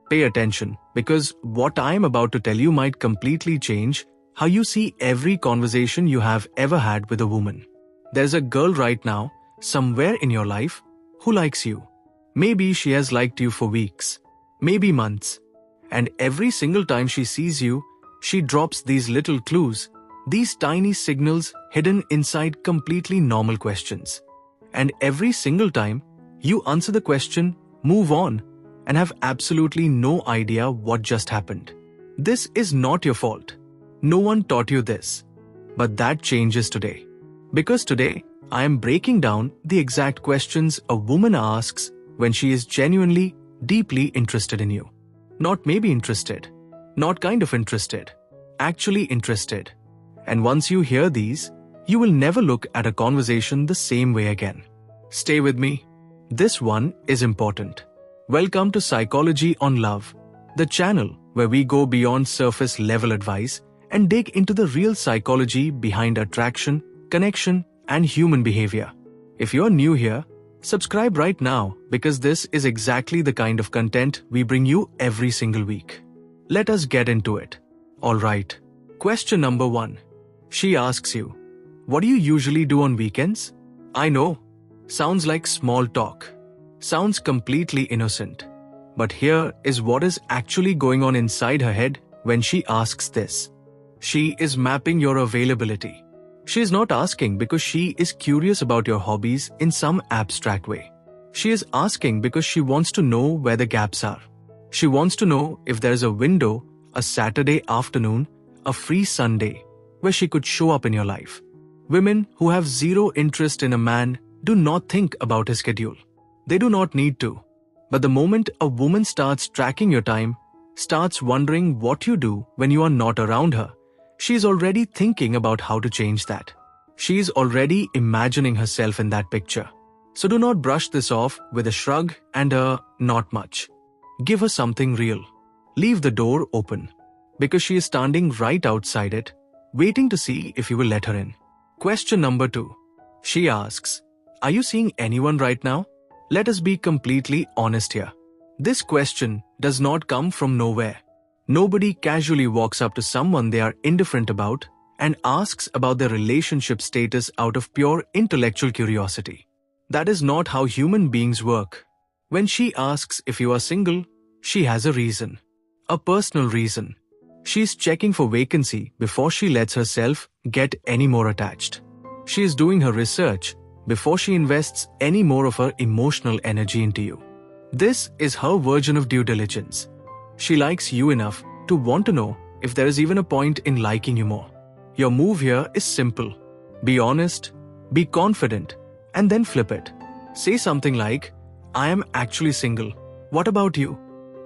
Pay attention, because what I am about to tell you might completely change how you see every conversation you have ever had with a woman. There's a girl right now, somewhere in your life, who likes you. Maybe she has liked you for weeks, maybe months. And every single time she sees you, she drops these little clues, these tiny signals hidden inside completely normal questions. And every single time, you answer the question, move on, and have absolutely no idea what just happened. This is not your fault. No one taught you this. But that changes today. Because today, I am breaking down the exact questions a woman asks when she is genuinely, deeply interested in you. Not maybe interested, not kind of interested, actually interested. And once you hear these, you will never look at a conversation the same way again. Stay with me. This one is important. Welcome to Psychology on Love, the channel where we go beyond surface level advice and dig into the real psychology behind attraction, connection, and human behavior. If you're new here, subscribe right now because this is exactly the kind of content we bring you every single week. Let us get into it. Alright. Question number 1. She asks you, what do you usually do on weekends? I know. Sounds like small talk. Sounds completely innocent. But here is what is actually going on inside her head when she asks this. She is mapping your availability. She is not asking because she is curious about your hobbies in some abstract way. She is asking because she wants to know where the gaps are. She wants to know if there is a window, a Saturday afternoon, a free Sunday, where she could show up in your life. Women who have zero interest in a man do not think about his schedule. They do not need to. But the moment a woman starts tracking your time, starts wondering what you do when you are not around her, she is already thinking about how to change that. She is already imagining herself in that picture. So do not brush this off with a shrug and a not much. Give her something real. Leave the door open, because she is standing right outside it, waiting to see if you will let her in. Question number 2. She asks, are you seeing anyone right now? Let us be completely honest here. This question does not come from nowhere. Nobody casually walks up to someone they are indifferent about and asks about their relationship status out of pure intellectual curiosity. That is not how human beings work. When she asks if you are single, she has a reason. A personal reason. She is checking for vacancy before she lets herself get any more attached. She is doing her research before she invests any more of her emotional energy into you. This is her version of due diligence. She likes you enough to want to know if there is even a point in liking you more. Your move here is simple. Be honest, be confident, and then flip it. Say something like, I am actually single. What about you?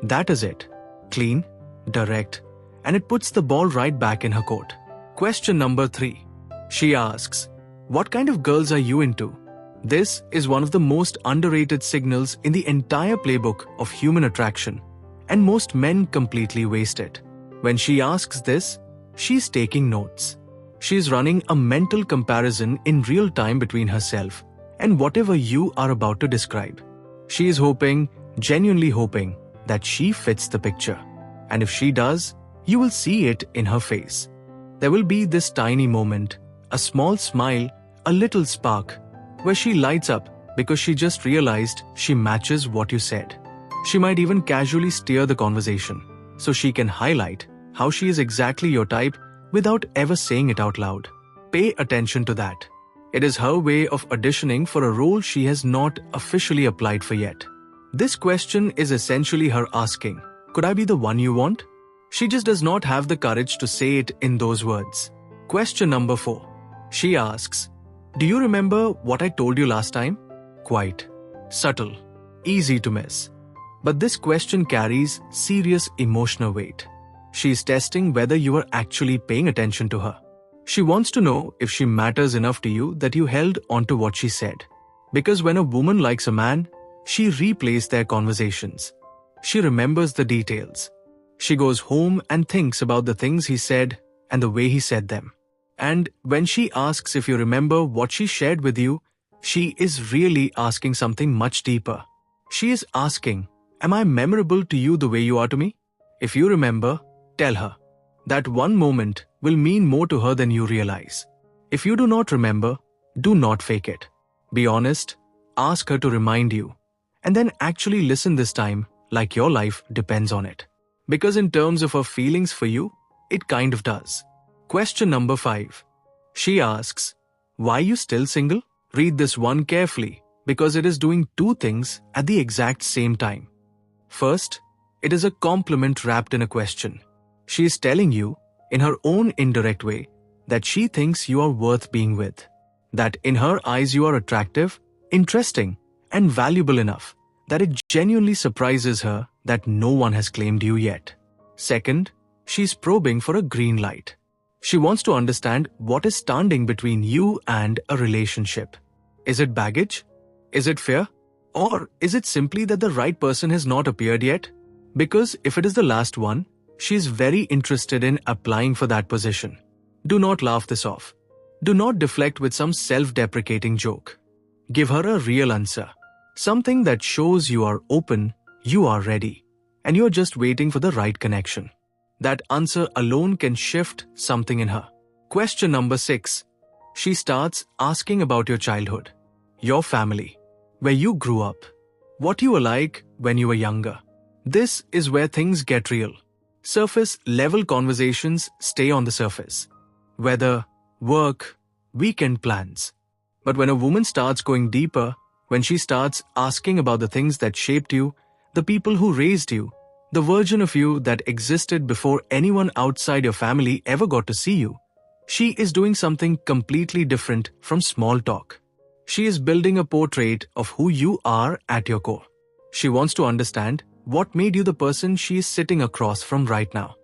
That is it. Clean, direct, and it puts the ball right back in her court. Question number 3. She asks, what kind of girls are you into? This is one of the most underrated signals in the entire playbook of human attraction, and most men completely waste it. When she asks this, she's taking notes. She's running a mental comparison in real time between herself and whatever you are about to describe. She is hoping, genuinely hoping, that she fits the picture. And if she does, you will see it in her face. There will be this tiny moment, a small smile, a little spark, where she lights up because she just realized she matches what you said. She might even casually steer the conversation, so she can highlight how she is exactly your type without ever saying it out loud. Pay attention to that. It is her way of auditioning for a role she has not officially applied for yet. This question is essentially her asking, could I be the one you want? She just does not have the courage to say it in those words. Question number 4. She asks, do you remember what I told you last time? Quite subtle, easy to miss. But this question carries serious emotional weight. She is testing whether you are actually paying attention to her. She wants to know if she matters enough to you that you held onto what she said. Because when a woman likes a man, she replays their conversations. She remembers the details. She goes home and thinks about the things he said and the way he said them. And when she asks if you remember what she shared with you, she is really asking something much deeper. She is asking, Am I memorable to you the way you are to me? If you remember, tell her. That one moment will mean more to her than you realize. If you do not remember, do not fake it. Be honest, ask her to remind you, and then actually listen this time like your life depends on it. Because in terms of her feelings for you, it kind of does. Question number 5. She asks, why you still single? Read this one carefully because it is doing two things at the exact same time. First, it is a compliment wrapped in a question. She is telling you, in her own indirect way, that she thinks you are worth being with. That in her eyes you are attractive, interesting, and valuable enough that it genuinely surprises her that no one has claimed you yet. Second, she's probing for a green light. She wants to understand what is standing between you and a relationship. Is it baggage? Is it fear? Or is it simply that the right person has not appeared yet? Because if it is the last one, she is very interested in applying for that position. Do not laugh this off. Do not deflect with some self-deprecating joke. Give her a real answer. Something that shows you are open, you are ready, and you are just waiting for the right connection. That answer alone can shift something in her. Question number 6. She starts asking about your childhood, your family, where you grew up, what you were like when you were younger. This is where things get real. Surface level conversations stay on the surface. Weather, work, weekend plans. But when a woman starts going deeper, when she starts asking about the things that shaped you, the people who raised you, the version of you that existed before anyone outside your family ever got to see you, she is doing something completely different from small talk. She is building a portrait of who you are at your core. She wants to understand what made you the person she is sitting across from right now.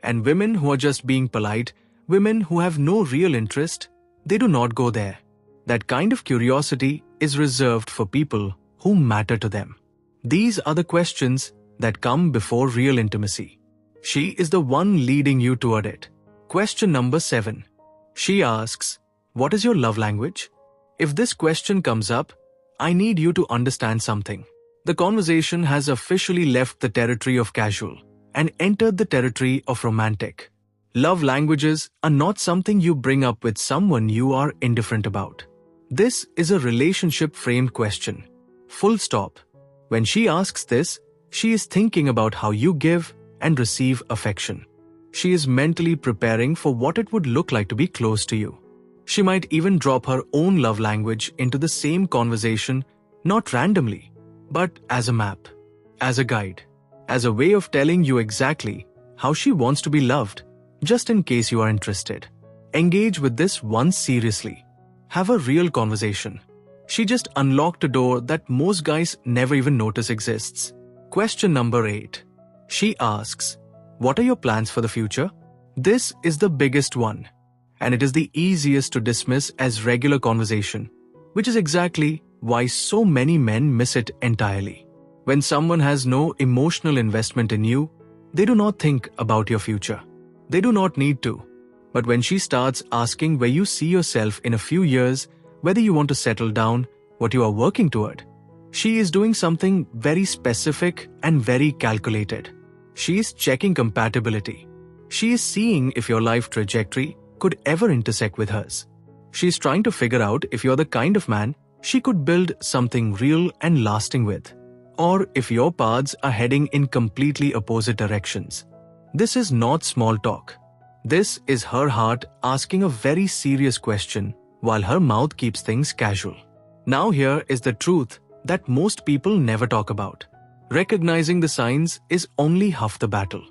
And women who are just being polite, women who have no real interest, they do not go there. That kind of curiosity is reserved for people who matter to them. These are the questions that come before real intimacy. She is the one leading you toward it. Question number 7. She asks, what is your love language? If this question comes up, I need you to understand something. The conversation has officially left the territory of casual and entered the territory of romantic. Love languages are not something you bring up with someone you are indifferent about. This is a relationship-framed question. Full stop. When she asks this, she is thinking about how you give and receive affection. She is mentally preparing for what it would look like to be close to you. She might even drop her own love language into the same conversation, not randomly, but as a map, as a guide, as a way of telling you exactly how she wants to be loved, just in case you are interested. Engage with this once seriously. Have a real conversation. She just unlocked a door that most guys never even notice exists. Question number 8. She asks, what are your plans for the future? This is the biggest one, and it is the easiest to dismiss as regular conversation, which is exactly why so many men miss it entirely. When someone has no emotional investment in you, they do not think about your future. They do not need to. But when she starts asking where you see yourself in a few years, whether you want to settle down, what you are working toward, she is doing something very specific and very calculated. She is checking compatibility. She is seeing if your life trajectory could ever intersect with hers. She is trying to figure out if you're the kind of man she could build something real and lasting with, or if your paths are heading in completely opposite directions. This is not small talk. This is her heart asking a very serious question while her mouth keeps things casual. Now here is the truth that most people never talk about. Recognizing the signs is only half the battle.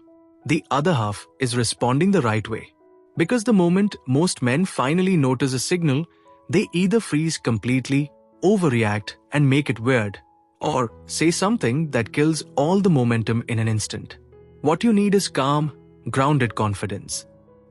The other half is responding the right way. Because the moment most men finally notice a signal, they either freeze completely, overreact and make it weird, or say something that kills all the momentum in an instant. What you need is calm, grounded confidence.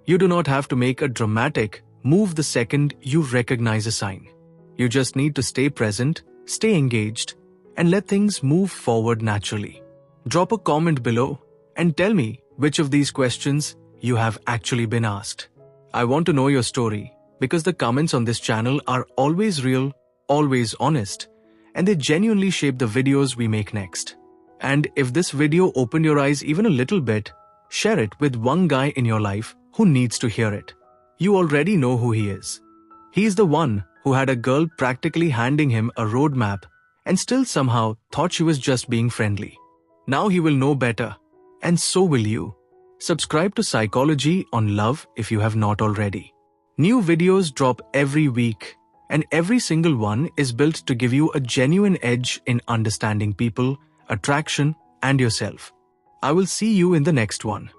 You do not have to make a dramatic move the second you recognize a sign. You just need to stay present, stay engaged, and let things move forward naturally. Drop a comment below and tell me which of these questions you have actually been asked. I want to know your story because the comments on this channel are always real, always honest, and they genuinely shape the videos we make next. And if this video opened your eyes even a little bit, share it with one guy in your life who needs to hear it. You already know who he is. He's the one who had a girl practically handing him a roadmap and still somehow thought she was just being friendly. Now he will know better, and so will you. Subscribe to Psychology on Love if you have not already. New videos drop every week, and every single one is built to give you a genuine edge in understanding people, attraction, and yourself. I will see you in the next one.